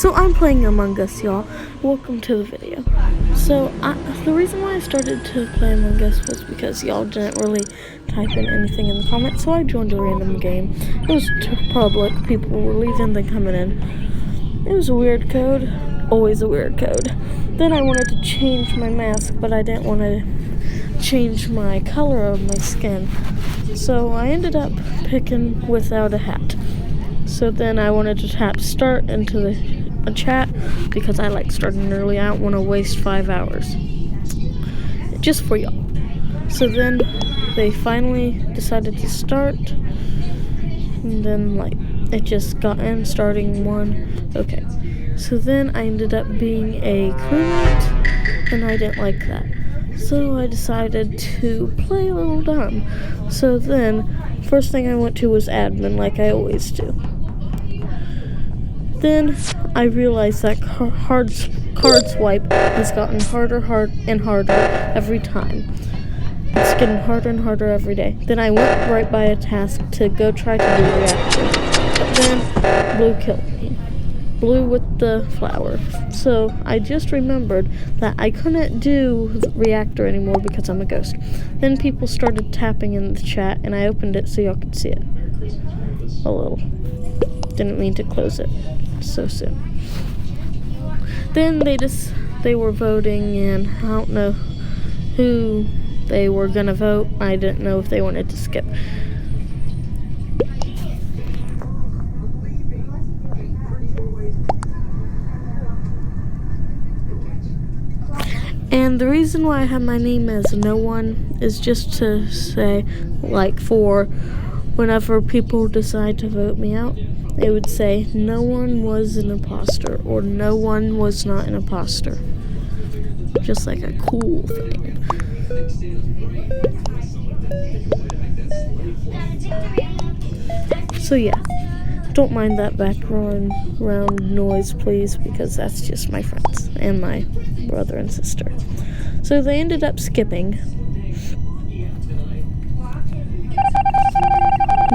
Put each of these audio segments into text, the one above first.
So I'm playing Among Us, y'all. Welcome to the video. So the reason why I started to play Among Us was because y'all didn't really type in anything in the comments, so I joined a random game. It was public, people were leaving, then coming in. It was a weird code, always a weird code. Then I wanted to change my mask, but I didn't want to change my color of my skin. So I ended up picking without a hat. So then I wanted to tap start into a chat because I like starting early. I don't want to waste 5 hours. Just for y'all. So then they finally decided to start. And then it just got in, starting one. Okay. So then I ended up being a crewmate and I didn't like that. So I decided to play a little dumb. So then first thing I went to was admin like I always do. Then I realized that card swipe has gotten harder and harder every time. It's getting harder and harder every day. Then I went right by a task to go try to do reactor. But then Blue killed me. Blue with the flower. So I just remembered that I couldn't do the reactor anymore because I'm a ghost. Then people started tapping in the chat and I opened it so y'all could see it. A little. Didn't mean to close it so soon. Then they were voting and I don't know who they were gonna vote. I didn't know if they wanted to skip. And the reason why I have my name as No One is just to say, for whenever people decide to vote me out, they would say, no one was an imposter, or no one was not an imposter. Just like a cool thing. So yeah, don't mind that background noise, please, because that's just my friends and my brother and sister. So they ended up skipping.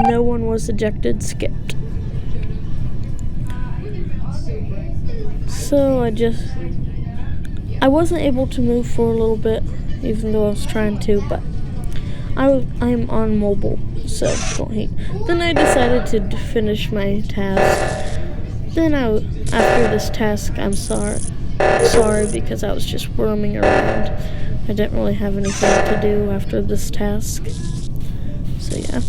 No one was ejected, skipped. So I wasn't able to move for a little bit, even though I was trying to, but I am on mobile, so don't hate. Then I decided to finish my task. Then after this task, I'm sorry because I was just roaming around. I didn't really have anything to do after this task. So yeah.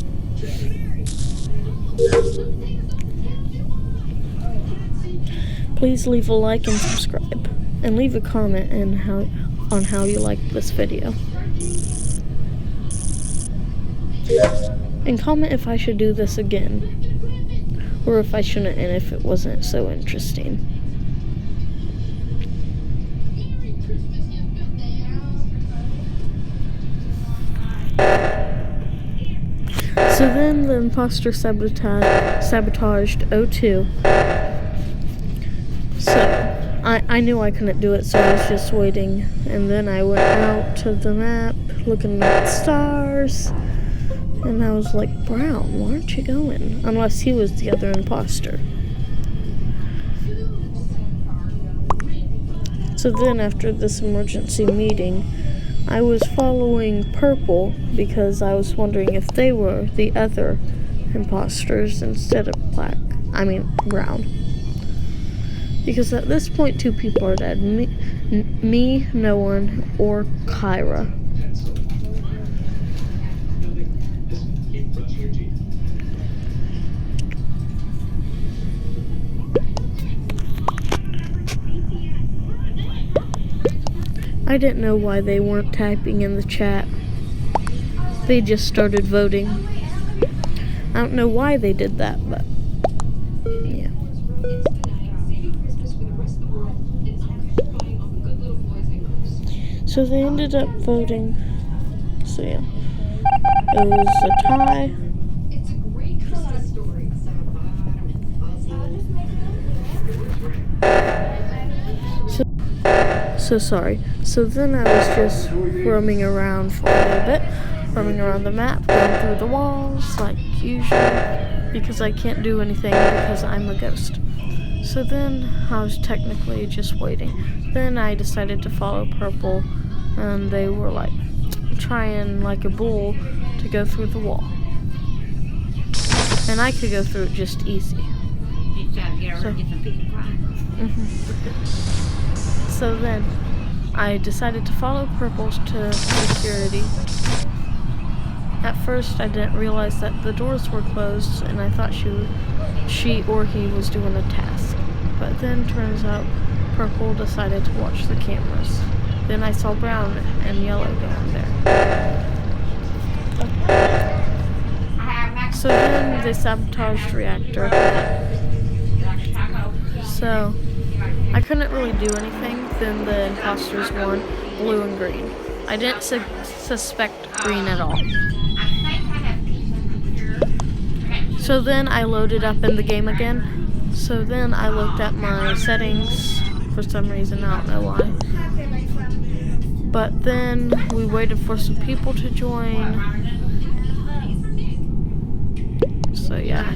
Please leave a like and subscribe, and leave a comment on how you liked this video. And comment if I should do this again, or if I shouldn't, and if it wasn't so interesting. So then the imposter sabotaged O2. So I knew I couldn't do it, so I was just waiting. And then I went out to the map, looking at the stars. And I was like, Brown, why aren't you going? Unless he was the other imposter. So then after this emergency meeting, I was following Purple because I was wondering if they were the other imposters instead of Brown. Because at this point, 2 people are dead. Me, No One, or Kyra. I didn't know why they weren't typing in the chat. They just started voting. I don't know why they did that, but yeah. So they ended up voting. So yeah, it was a tie. So sorry. So then I was just roaming around for a little bit, roaming around the map, going through the walls like usual, because I can't do anything because I'm a ghost. So then I was technically just waiting. Then I decided to follow purple, and they were like trying like a bull to go through the wall. And I could go through it just easy. So then I decided to follow purple to security. At first I didn't realize that the doors were closed, and I thought she or he was doing a task. But then turns out purple decided to watch the cameras. Then I saw brown and yellow down there. So then they sabotaged the reactor. So I couldn't really do anything. Then the imposters won, blue and green. I didn't suspect green at all. So then I loaded up in the game again. So then I looked at my settings for some reason, I don't know why. But then we waited for some people to join. So yeah.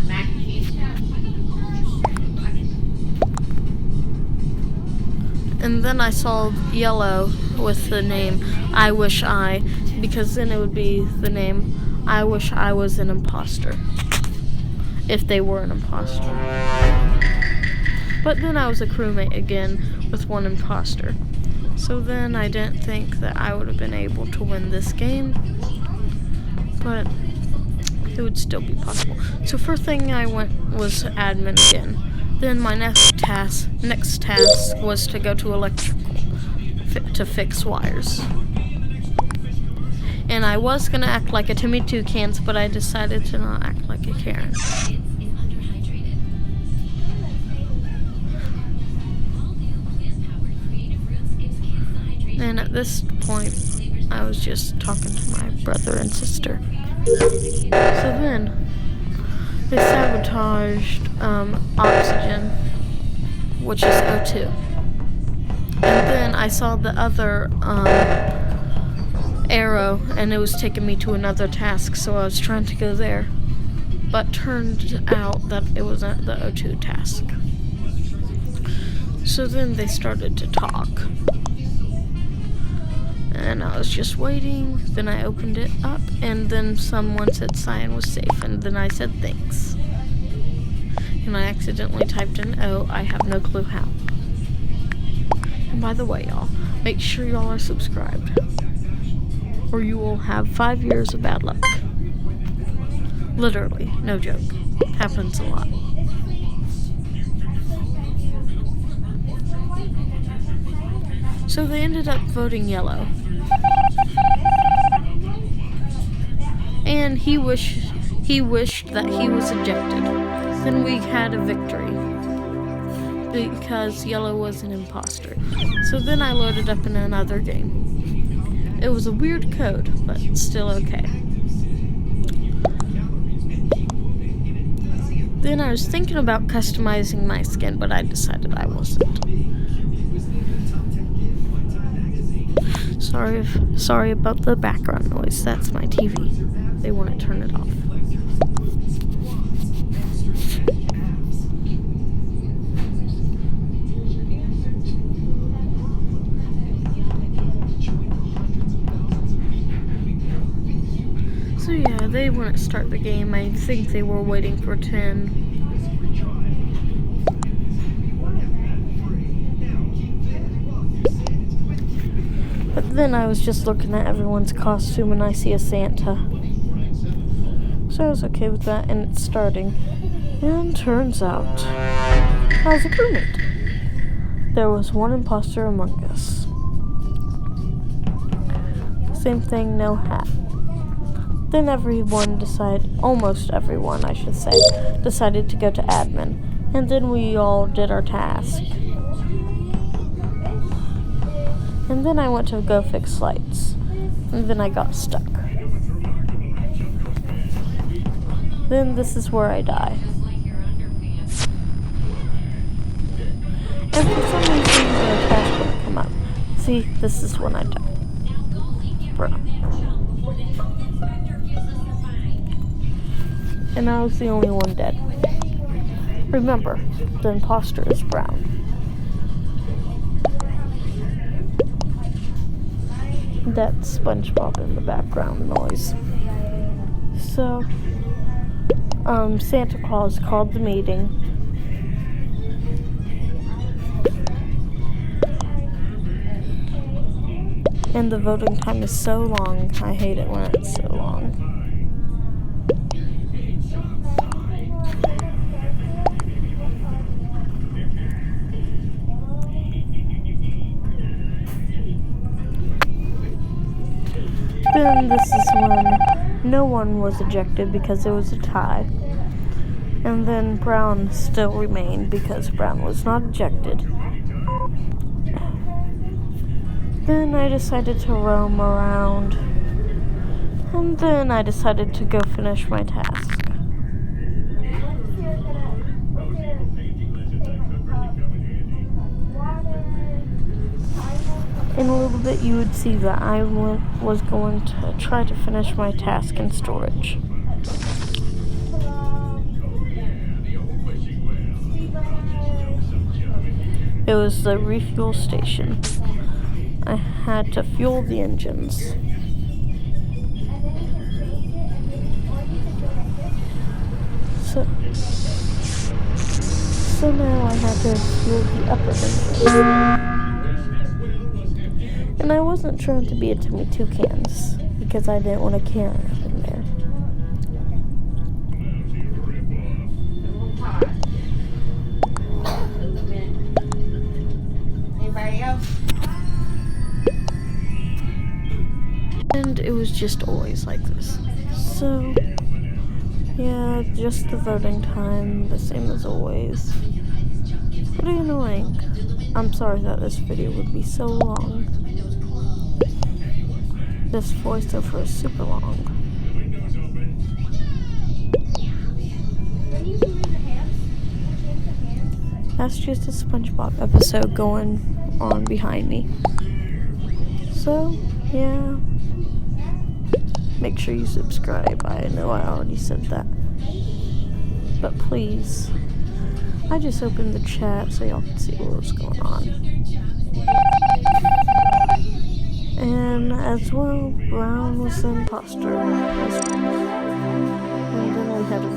And then I saw yellow with the name I Wish I, because then it would be the name I Wish I Was an Imposter, if they were an imposter. But then I was a crewmate again with one imposter. So then I didn't think that I would have been able to win this game, but it would still be possible. So first thing I went was admin again. Then my next task was to go to electrical to fix wires. And I was gonna act like a Timmy Two Cans, but I decided to not act like a Karen. And at this point, I was just talking to my brother and sister. So then, they sabotaged oxygen, which is O2. And then I saw the other arrow, and it was taking me to another task, so I was trying to go there. But turned out that it wasn't the O2 task. So then they started to talk. And I was just waiting. Then I opened it up, and then someone said Cyan was safe, and then I said thanks. And I accidentally typed in O. I have no clue how. And by the way, y'all, make sure y'all are subscribed, or you will have 5 years of bad luck. Literally, no joke. Happens a lot. So they ended up voting yellow. And he wished that he was ejected. Then we had a victory, because yellow was an imposter. So then I loaded up in another game. It was a weird code, but still okay. Then I was thinking about customizing my skin, but I decided I wasn't. Sorry about the background noise. That's my TV. They want to turn it off. So yeah, they wouldn't start the game. I think they were waiting for 10. But then I was just looking at everyone's costume, and I see a Santa. So I was okay with that, and it's starting. And turns out, I was a crewmate. There was one imposter among us. Same thing, no hat. Then almost everyone I should say, decided to go to admin. And then we all did our task. And then I went to go fix lights. And then I got stuck. Then this is where I die. And for some reason the task wouldn't come up. See, this is when I die. Bro. And I was the only one dead. Remember, the imposter is Brown. That's SpongeBob in the background noise. So, Santa Claus called the meeting. And the voting time is so long. I hate it when it's so long. Then this is when no one was ejected because it was a tie. And then Brown still remained because Brown was not ejected. Then I decided to roam around. And then I decided to go finish my task. In a little bit you would see that I was going to try to finish my task in storage. It was the refuel station. I had to fuel the engines. So now I had to fuel the upper engine. And I wasn't trying to be a Timmy Toucans because I didn't want to carry up in there. Anybody else? And it was just always like this. So, yeah, just the voting time, the same as always. Pretty annoying. I'm sorry that this video would be so long. This voiceover is super long. That's just a SpongeBob episode going on behind me. So, yeah. Make sure you subscribe. I know I already said that. But please. I just opened the chat so y'all can see what was going on. And as well, Brown was the imposter. And then we had a